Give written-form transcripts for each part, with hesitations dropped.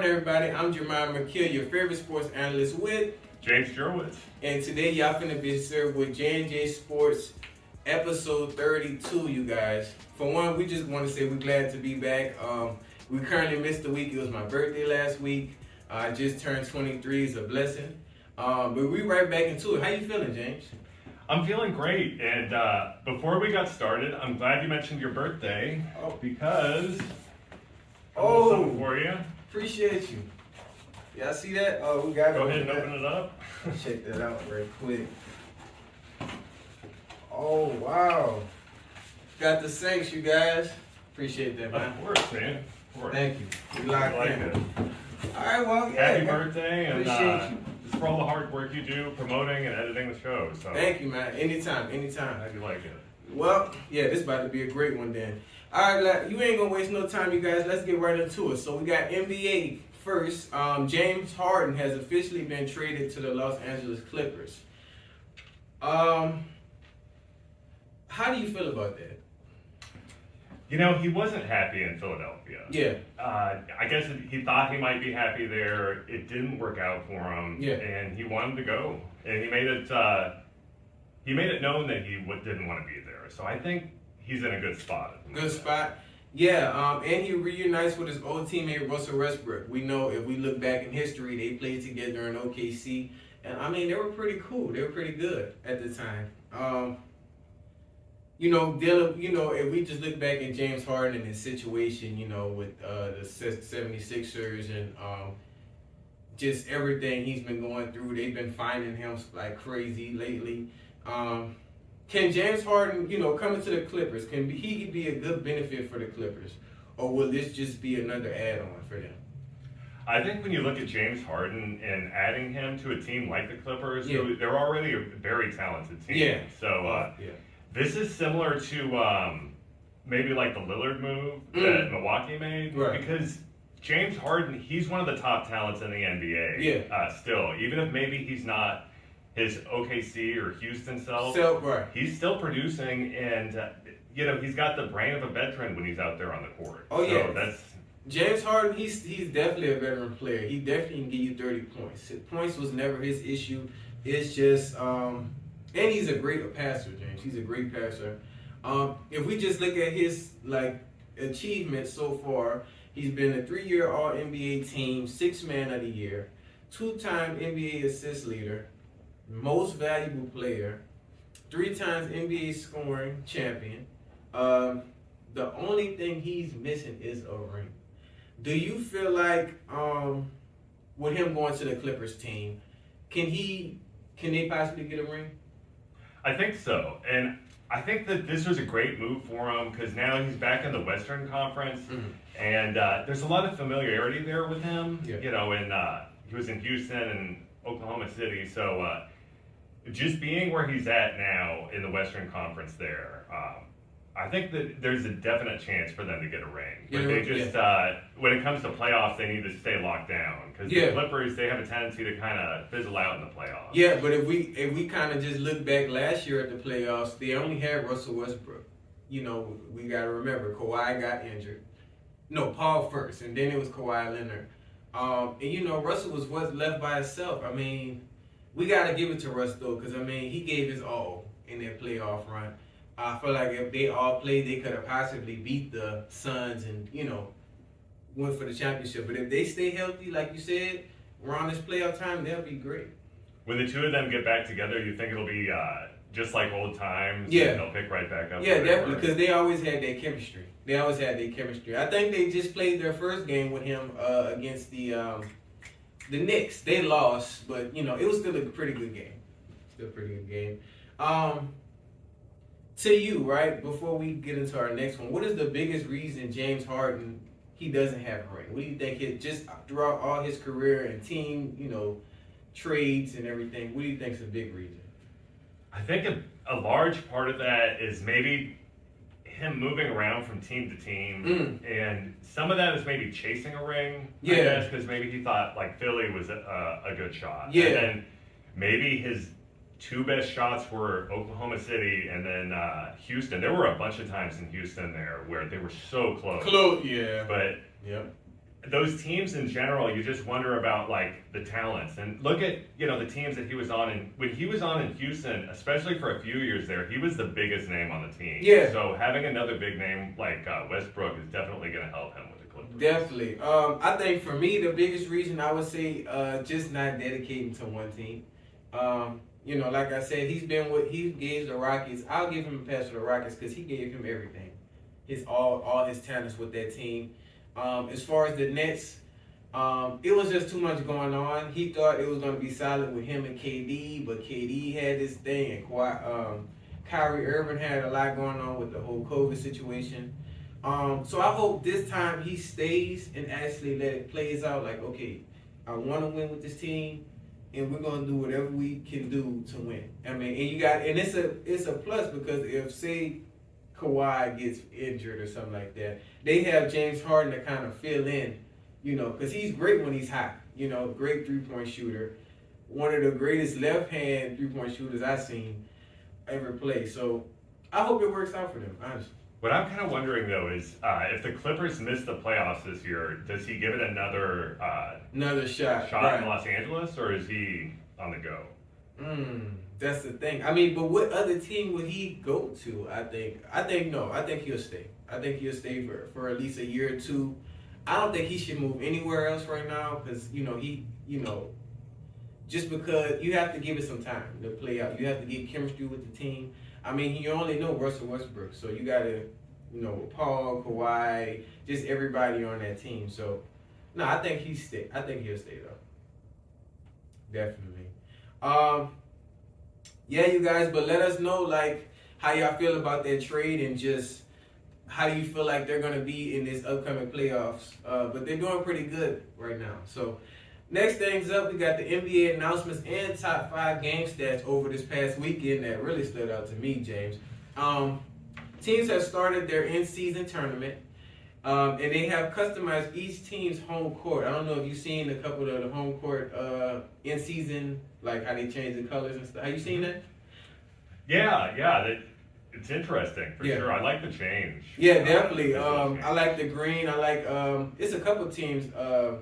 everybody? I'm Jeremiah McKill, your favorite sports analyst with James Jerwitz. And today y'all finna be served with J&J Sports episode 32, you guys. For one, we just want to say we're glad to be back. We currently missed a week. It was my birthday last week. I just turned 23. It's a blessing. But we right back into it. How you feeling, James? I'm feeling great. And before we got started, I'm glad you mentioned your birthday because I have something for you. Appreciate you. Y'all see that? Oh, we got it. Go ahead and open it up. Check that out right quick. Oh, wow. Got the Saints, you guys. Appreciate that, man. Of course, man. Of course. Thank you. We locked like in. it. All right, well, yeah. Happy birthday, and Appreciate you. just for all the hard work you do promoting and editing the show. So Thank you, man. Anytime. Glad you like it. Well, yeah, this is about to be a great one then. All right, you ain't gonna waste no time, you guys. Let's get right into it. So we got NBA first. James Harden has officially been traded to the Los Angeles Clippers. How do you feel about that? You know, he wasn't happy in Philadelphia. Yeah. I guess he thought he might be happy there. It didn't work out for him. Yeah. And he wanted to go. And he made it known that he didn't want to be there. So I think he's in a good spot. Good spot. Yeah, and he reunites with his old teammate Russell Westbrook. We know if we look back in history, they played together in OKC. And I mean, they were pretty cool. They were pretty good at the time. If we just look back at James Harden and his situation, with the 76ers and just everything he's been going through, they've been finding him like crazy lately. Can James Harden, coming to the Clippers, he be a good benefit for the Clippers? Or will this just be another add-on for them? I think when you look at James Harden and adding him to a team like the Clippers, Yeah. they're already a very talented team. Yeah. So this is similar to maybe like the Lillard move that Milwaukee made. Right. Because James Harden, he's one of the top talents in the NBA. Yeah. Still, even if maybe he's not his OKC or Houston self, Right. he's still producing, and he's got the brain of a veteran when he's out there on the court. Oh, so yeah. that's James Harden, he's definitely a veteran player. He definitely can give you 30 points. Points was never his issue. It's just, and he's a great passer, James. He's a great passer. If we just look at his achievements so far, he's been a 3-year All-NBA team, 6th Man of the Year, 2-time NBA assist leader, most valuable player, 3 times NBA scoring champion. The only thing he's missing is a ring. Do you feel like with him going to the Clippers team, can they possibly get a ring? I think so, and I think that this was a great move for him because now he's back in the Western Conference, and there's a lot of familiarity there with him. Yeah. He was in Houston and Oklahoma City, so just being where he's at now in the Western Conference there, I think that there's a definite chance for them to get a ring. But they just, when it comes to playoffs, they need to stay locked down. Because the Clippers, they have a tendency to kind of fizzle out in the playoffs. Yeah, but if we kind of just look back last year at the playoffs, they only had Russell Westbrook. We got to remember, Kawhi got injured. No, Paul first, and then it was Kawhi Leonard. Russell was left by himself. I mean, we got to give it to Russ, though, because, he gave his all in that playoff run. I feel like if they all played, they could have possibly beat the Suns and, went for the championship. But if they stay healthy, like you said, around this playoff time, they'll be great. When the two of them get back together, you think it'll be just like old times? Yeah. And they'll pick right back up? Yeah, definitely, because they always had that chemistry. I think they just played their first game with him against the Knicks. They lost, but, it was still a pretty good game. To you, right, before we get into our next one, what is the biggest reason James Harden, he doesn't have a ring? What do you think just throughout all his career and team, trades and everything, what do you think is a big reason? I think a large part of that is maybe him moving around from team to team, and some of that is maybe chasing a ring, I guess, because maybe he thought like Philly was a good shot. Yeah. And then maybe his 2 best shots were Oklahoma City and then Houston. There were a bunch of times in Houston there where they were so close. Yeah. But those teams in general, you just wonder about like the talents and look at the teams that he was on. And when he was on in Houston, especially for a few years there, he was the biggest name on the team. Yeah. So having another big name like Westbrook is definitely going to help him with the Clippers. Definitely. I think for me, the biggest reason I would say just not dedicating to one team. Like I said, he gave the Rockets. I'll give him a pass for the Rockets because he gave him everything, all his talents with that team. As far as the Nets, it was just too much going on. He thought it was going to be solid with him and KD, but KD had this thing, and Kyrie Irving had a lot going on with the whole COVID situation. So I hope this time he stays and actually let it plays out. Like, okay, I want to win with this team, and we're gonna do whatever we can do to win. I mean, and it's a plus because if say Kawhi gets injured or something like that, they have James Harden to kind of fill in, because he's great when he's hot. Great 3-point shooter, one of the greatest left-hand 3-point shooters I've seen ever play. So I hope it works out for them, honestly. What I'm kind of wondering though is if the Clippers miss the playoffs this year, does he give it another shot right in Los Angeles, or is he on the go? That's the thing. I mean, but what other team would he go to? I think no. I think he'll stay. I think he'll stay for at least a year or two. I don't think he should move anywhere else right now because just because you have to give it some time to play out. You have to get chemistry with the team. I mean, you only know Russell Westbrook, so you got to, Paul, Kawhi, just everybody on that team. So, no, I think he'll stay though. Definitely. Yeah, you guys, but let us know how y'all feel about that trade and just how you feel like they're gonna be in this upcoming playoffs. But they're doing pretty good right now. So. Next things up, we got the NBA announcements and top 5 game stats over this past weekend that really stood out to me, James. Teams have started their in-season tournament, and they have customized each team's home court. I don't know if you've seen a couple of the home court in-season, like how they change the colors and stuff. Have you seen that? Yeah. It's interesting for sure. I like the change. Yeah, definitely. I like the green. I like it's a couple teams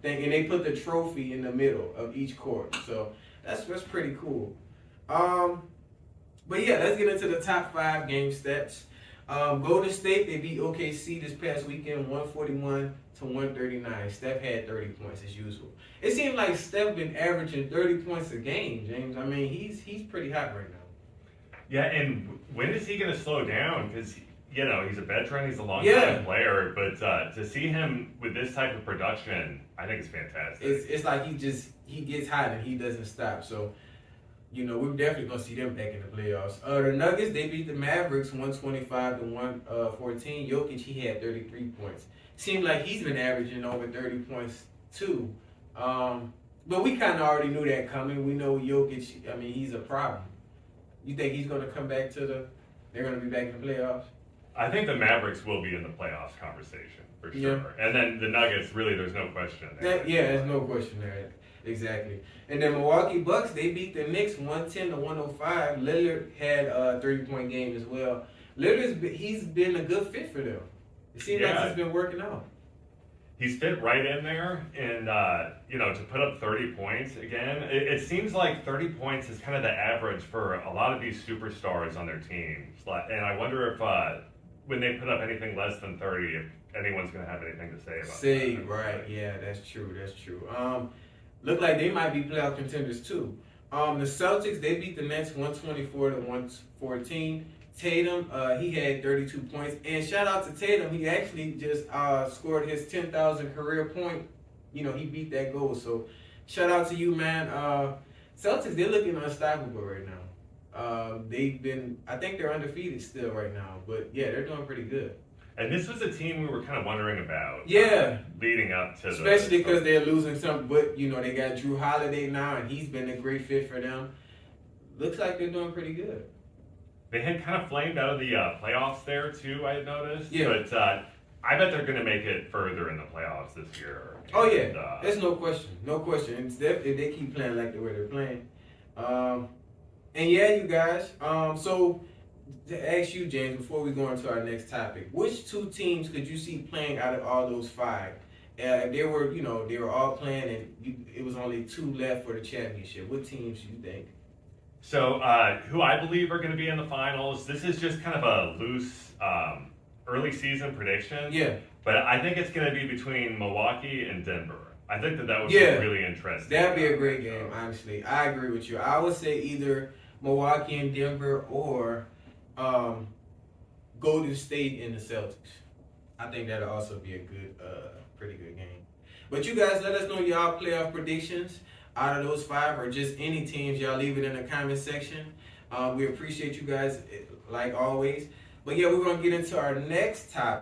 thing, and they put the trophy in the middle of each court. So that's pretty cool. But yeah, let's get into the top 5 game stats. Golden State, they beat OKC this past weekend 141-139. Steph had 30 points as usual. It seemed like Steph been averaging 30 points a game, James. I mean, he's pretty hot right now. Yeah, and when is he going to slow down? Because, he's a veteran, he's a long-time player, but to see him with this type of production, I think it's fantastic. It's like he gets hot and he doesn't stop. So, we're definitely going to see them back in the playoffs. The Nuggets, they beat the Mavericks 125-114. Jokic, he had 33 points. Seemed like he's been averaging over 30 points too. But we kind of already knew that coming. We know Jokic, I mean, he's a problem. You think he's going to come back they're going to be back in the playoffs? I think the Mavericks will be in the playoffs conversation, for sure. Yeah. And then the Nuggets, really, there's no question there. There's no question there. Exactly. And then Milwaukee Bucks, they beat the Knicks 110-105. Lillard had a 30-point game as well. He's been a good fit for them. It seems like he's been working out. He's fit right in there, and to put up 30 points again, it seems like 30 points is kind of the average for a lot of these superstars on their teams. And I wonder if when they put up anything less than 30, if anyone's going to have anything to say about that. Right? Yeah, that's true. Look like they might be playoff contenders too. The Celtics, they beat the Nets 124-114. Tatum, he had 32 points. And shout out to Tatum. He actually just scored his 10,000 career point. He beat that goal. So shout out to you, man. Celtics, they're looking unstoppable right now. I think they're undefeated still right now. But yeah, they're doing pretty good. And this was a team we were kind of wondering about. Leading up to especially because they're losing some. But, they got Drew Holiday now, and he's been a great fit for them. Looks like they're doing pretty good. They had kind of flamed out of the playoffs there, too, I had noticed. Yeah. But I bet they're going to make it further in the playoffs this year. Oh, yeah. There's no question. No question. And if they keep playing like the way they're playing. And, yeah, you guys. So, to ask you, James, before we go into our next topic, which 2 teams could you see playing out of all those 5 if they were, they were all playing and it was only 2 left for the championship, what teams do you think? So, who I believe are going to be in the finals, this is just kind of a loose early season prediction. Yeah. But I think it's going to be between Milwaukee and Denver. I think that would be really interesting. That'd be a great game, honestly. I agree with you. I would say either Milwaukee and Denver or Golden State and the Celtics. I think that'll also be a good, pretty good game. But you guys, let us know y'all playoff predictions out of those 5 or just any teams. Y'all leave it in the comment section. We appreciate you guys like always. But yeah, we're going to get into our next topic.